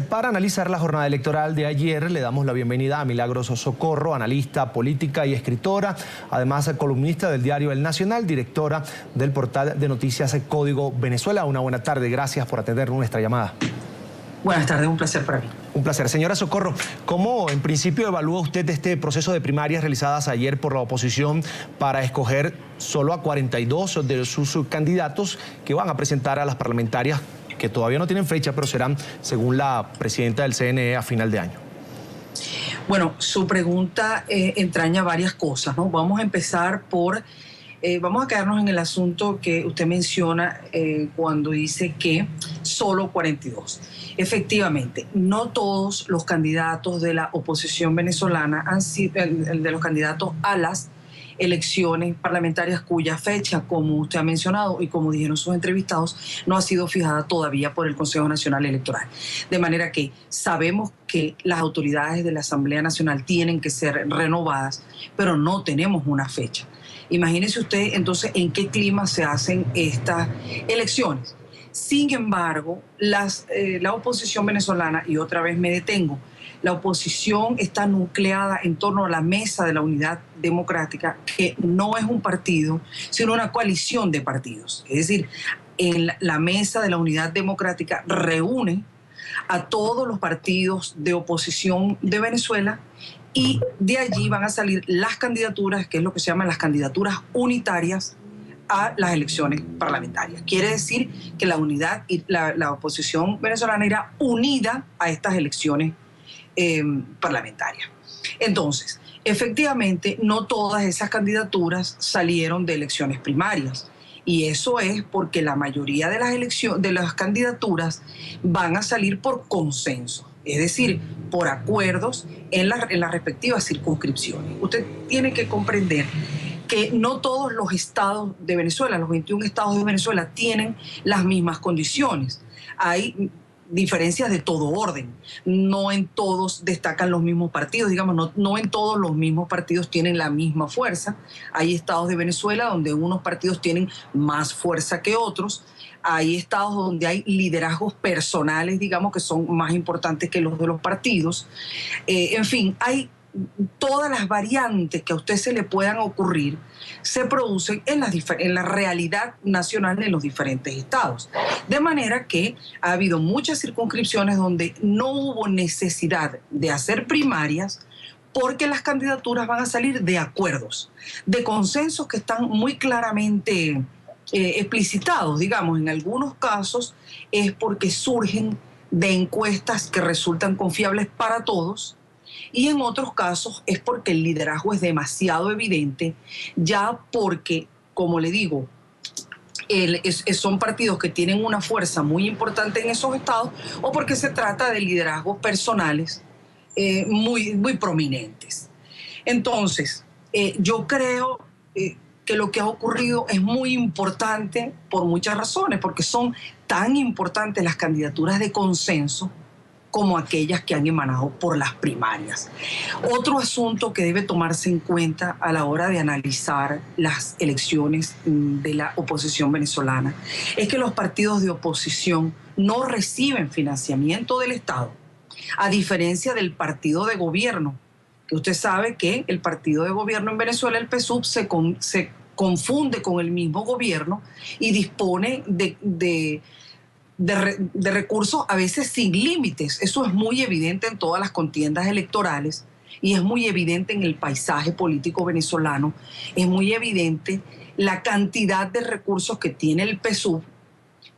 Para analizar la jornada electoral de ayer, le damos la bienvenida a Milagros Socorro, analista política y escritora, además columnista del diario El Nacional, directora del portal de noticias Código Venezuela. Una buena tarde, gracias por atender nuestra llamada. Buenas tardes, un placer para mí. Un placer. Señora Socorro, ¿cómo en principio evalúa usted este proceso de primarias realizadas ayer por la oposición para escoger solo a 42 de sus candidatos que van a presentar a las parlamentarias que todavía no tienen fecha, pero serán, según la presidenta del CNE, a final de año? Bueno, su pregunta entraña varias cosas, ¿no? Vamos a empezar por, vamos a quedarnos en el asunto que usted menciona cuando dice que solo 42. Efectivamente, no todos los candidatos de la oposición venezolana han sido, de los candidatos a las elecciones parlamentarias cuya fecha, como usted ha mencionado y como dijeron sus entrevistados, no ha sido fijada todavía por el Consejo Nacional Electoral. De manera que sabemos que las autoridades de la Asamblea Nacional tienen que ser renovadas, pero no tenemos una fecha. Imagínese usted entonces en qué clima se hacen estas elecciones. Sin embargo, la oposición venezolana, y otra vez me detengo, la oposición está nucleada en torno a la Mesa de la Unidad Democrática, que no es un partido, sino una coalición de partidos. Es decir, en la Mesa de la Unidad Democrática reúne a todos los partidos de oposición de Venezuela y de allí van a salir las candidaturas, que es lo que se llaman las candidaturas unitarias a las elecciones parlamentarias. Quiere decir que la unidad y la oposición venezolana irá unida a estas elecciones parlamentaria. Entonces, efectivamente, no todas esas candidaturas salieron de elecciones primarias. Y eso es porque la mayoría de las candidaturas van a salir por consenso, es decir, por acuerdos en las respectivas circunscripciones. Usted tiene que comprender que no todos los estados de Venezuela, los 21 estados de Venezuela, tienen las mismas condiciones. Hay diferencias de todo orden. No en todos destacan los mismos partidos, digamos, no en todos los mismos partidos tienen la misma fuerza. Hay estados de Venezuela donde unos partidos tienen más fuerza que otros. Hay estados donde hay liderazgos personales, digamos, que son más importantes que los de los partidos. En fin, hay todas las variantes que a usted se le puedan ocurrir se producen en la realidad nacional de los diferentes estados. De manera que ha habido muchas circunscripciones donde no hubo necesidad de hacer primarias porque las candidaturas van a salir de acuerdos, de consensos que están muy claramente explicitados. Digamos, en algunos casos es porque surgen de encuestas que resultan confiables para todos, y en otros casos es porque el liderazgo es demasiado evidente, ya porque, como le digo, son partidos que tienen una fuerza muy importante en esos estados, o porque se trata de liderazgos personales muy prominentes. Entonces, yo creo que lo que ha ocurrido es muy importante por muchas razones, porque son tan importantes las candidaturas de consenso como aquellas que han emanado por las primarias. Otro asunto que debe tomarse en cuenta a la hora de analizar las elecciones de la oposición venezolana es que los partidos de oposición no reciben financiamiento del Estado, a diferencia del partido de gobierno, que usted sabe que el partido de gobierno en Venezuela, el PSUV, se confunde con el mismo gobierno y dispone de recursos a veces sin límites. Eso es muy evidente en todas las contiendas electorales y es muy evidente en el paisaje político venezolano. Es muy evidente la cantidad de recursos que tiene el PSUV,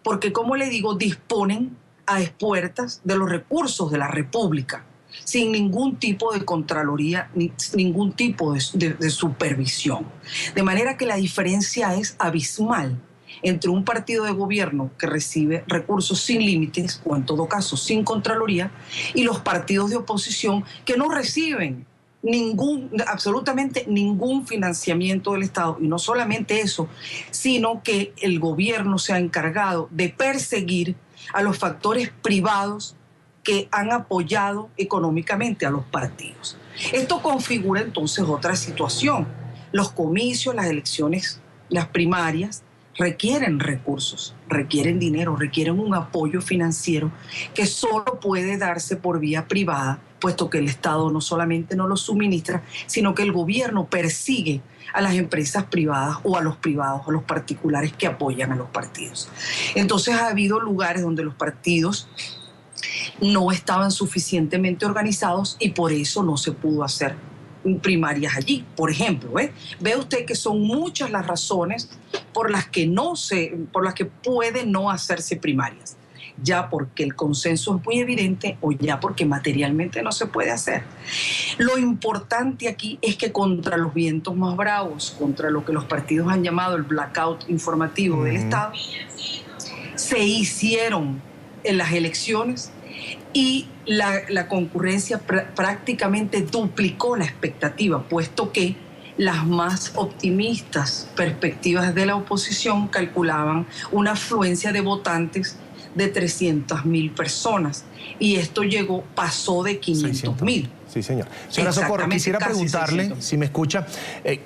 porque, como le digo, disponen a expuertas de los recursos de la República, sin ningún tipo de contraloría, ni ningún tipo de supervisión. De manera que la diferencia es abismal entre un partido de gobierno que recibe recursos sin límites, o en todo caso sin contraloría, y los partidos de oposición que no reciben absolutamente ningún financiamiento del Estado. Y no solamente eso, sino que el gobierno se ha encargado de perseguir a los factores privados que han apoyado económicamente a los partidos. Esto configura entonces otra situación. Los comicios, las elecciones, las primarias, requieren recursos, requieren dinero, requieren un apoyo financiero que solo puede darse por vía privada, puesto que el Estado no solamente no lo suministra, sino que el gobierno persigue a las empresas privadas o a los privados, a los particulares que apoyan a los partidos. Entonces ha habido lugares donde los partidos no estaban suficientemente organizados y por eso no se pudo hacer primarias allí. Por ejemplo, ve usted que son muchas las razones por las que pueden no hacerse primarias, ya porque el consenso es muy evidente o ya porque materialmente no se puede hacer. Lo importante aquí es que contra los vientos más bravos, contra lo que los partidos han llamado el blackout informativo del Estado, se hicieron en las elecciones y la concurrencia prácticamente duplicó la expectativa, puesto que las más optimistas perspectivas de la oposición calculaban una afluencia de votantes de 300.000 personas y esto pasó de 500.000. Sí, señor. Señora Socorro, quisiera preguntarle, si me escucha,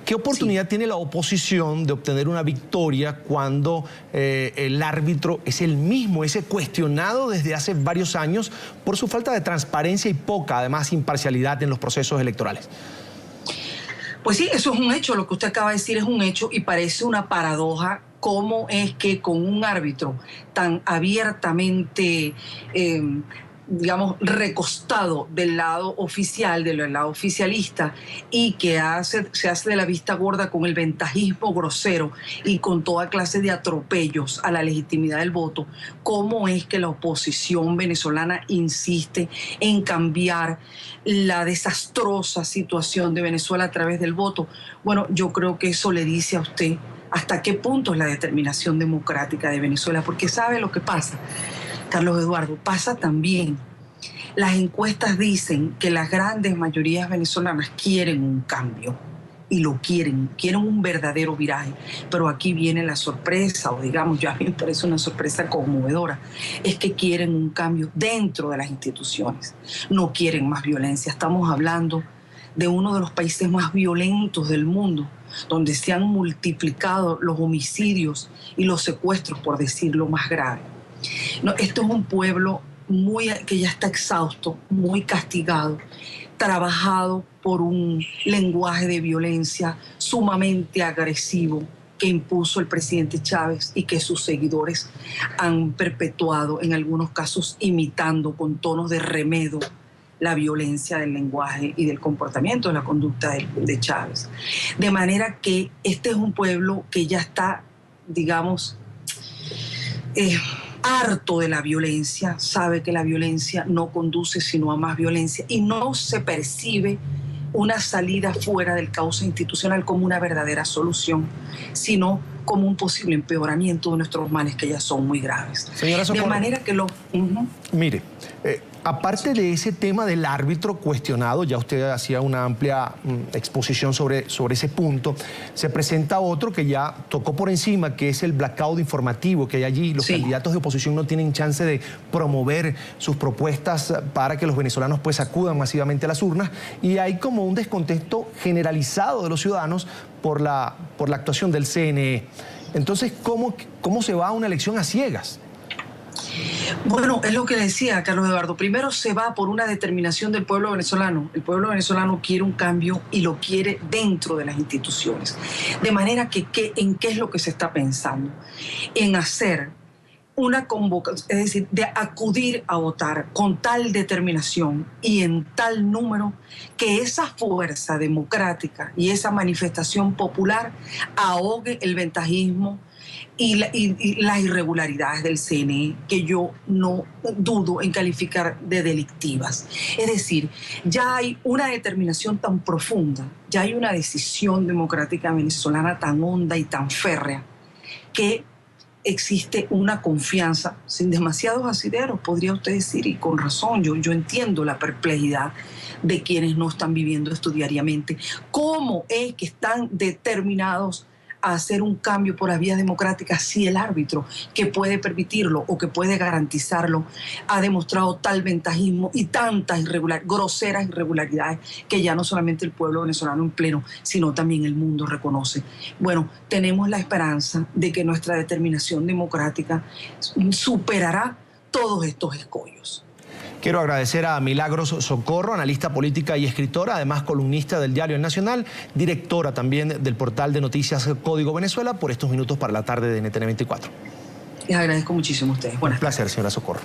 ¿qué oportunidad tiene la oposición de obtener una victoria cuando el árbitro es el mismo, ese cuestionado desde hace varios años por su falta de transparencia y poca, además, imparcialidad en los procesos electorales? Pues sí, eso es un hecho, lo que usted acaba de decir es un hecho y parece una paradoja. ¿Cómo es que con un árbitro tan abiertamente, digamos, recostado del lado oficial, del lado oficialista, y que se hace de la vista gorda con el ventajismo grosero y con toda clase de atropellos a la legitimidad del voto, cómo es que la oposición venezolana insiste en cambiar la desastrosa situación de Venezuela a través del voto? Bueno, yo creo que eso le dice a usted hasta qué punto es la determinación democrática de Venezuela, porque ¿sabe lo que pasa, Carlos Eduardo? Pasa también. Las encuestas dicen que las grandes mayorías venezolanas quieren un cambio y lo quieren un verdadero viraje. Pero aquí viene la sorpresa, o digamos, ya a mí me parece una sorpresa conmovedora, es que quieren un cambio dentro de las instituciones. No quieren más violencia. Estamos hablando de uno de los países más violentos del mundo, donde se han multiplicado los homicidios y los secuestros, por decirlo más grave. No, esto es un pueblo que ya está exhausto, muy castigado, trabajado por un lenguaje de violencia sumamente agresivo que impuso el presidente Chávez y que sus seguidores han perpetuado, en algunos casos imitando con tonos de remedo la violencia del lenguaje y del comportamiento, de la conducta de Chávez. De manera que este es un pueblo que ya está, digamos, harto de la violencia, sabe que la violencia no conduce sino a más violencia y no se percibe una salida fuera del caos institucional como una verdadera solución, sino como un posible empeoramiento de nuestros males que ya son muy graves. Señora Socorro, de manera que mire, aparte de ese tema del árbitro cuestionado, ya usted hacía una amplia exposición sobre ese punto, se presenta otro que ya tocó por encima, que es el blackout informativo que hay allí. Los candidatos de oposición no tienen chance de promover sus propuestas para que los venezolanos pues acudan masivamente a las urnas y hay como un descontento generalizado de los ciudadanos por la actuación del CNE. Entonces, ¿cómo se va a una elección a ciegas? Bueno, es lo que decía Carlos Eduardo. Primero se va por una determinación del pueblo venezolano. El pueblo venezolano quiere un cambio y lo quiere dentro de las instituciones. De manera que, ¿en qué es lo que se está pensando? En hacer una convocatoria, es decir, de acudir a votar con tal determinación y en tal número que esa fuerza democrática y esa manifestación popular ahogue el ventajismo y las irregularidades del CNE, que yo no dudo en calificar de delictivas. Es decir, ya hay una determinación tan profunda, ya hay una decisión democrática venezolana tan honda y tan férrea, que existe una confianza sin demasiados asideros, podría usted decir, y con razón. Yo entiendo la perplejidad de quienes no están viviendo esto diariamente. ¿Cómo es que están determinados a hacer un cambio por las vías democráticas si el árbitro que puede permitirlo o que puede garantizarlo ha demostrado tal ventajismo y tantas groseras irregularidades que ya no solamente el pueblo venezolano en pleno, sino también el mundo reconoce? Bueno, tenemos la esperanza de que nuestra determinación democrática superará todos estos escollos. Quiero agradecer a Milagros Socorro, analista política y escritora, además columnista del Diario El Nacional, directora también del portal de noticias Código Venezuela, por estos minutos para la tarde de NTN 24. Les agradezco muchísimo a ustedes. Un placer, señora Socorro.